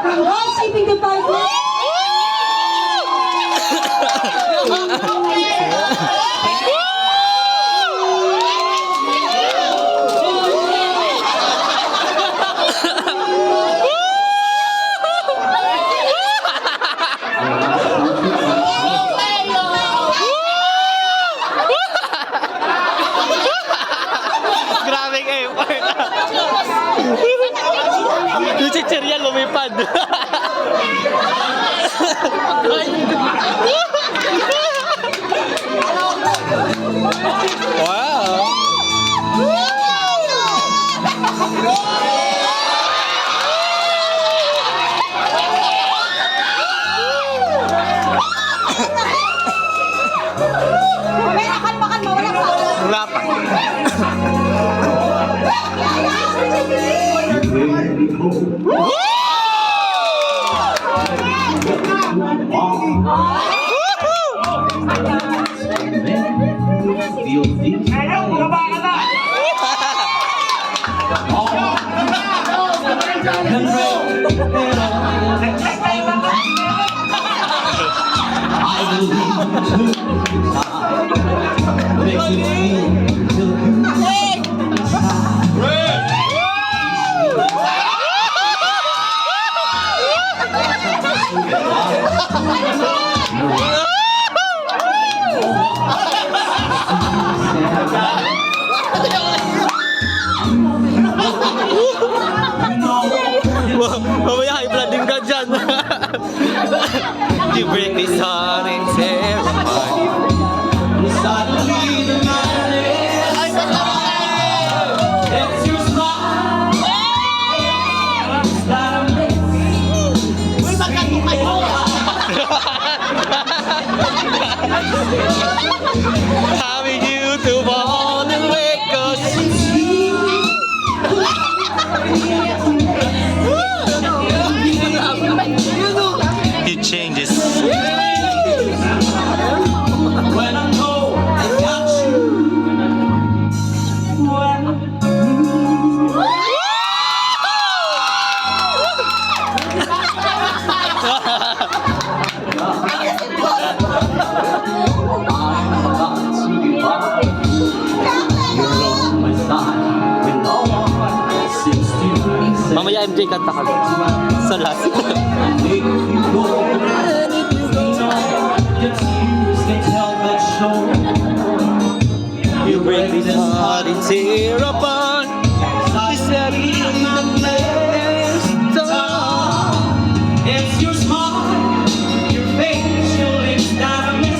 Shipping department. Grabe kayo, yung chichirya lumipad. Wow! Makan mo, wala pa. Wala pa. Mamaya high blooding ka dyan. You break this heart and terrified. Suddenly the night is it's your smile that I miss. Uy, magkatukay mo. Having you to fall and wake us. He changes. When I know I got you. Mamaya MJ kanta ka sa last. You break this heart and tear apart. It's your smile, your face, your lips that I miss.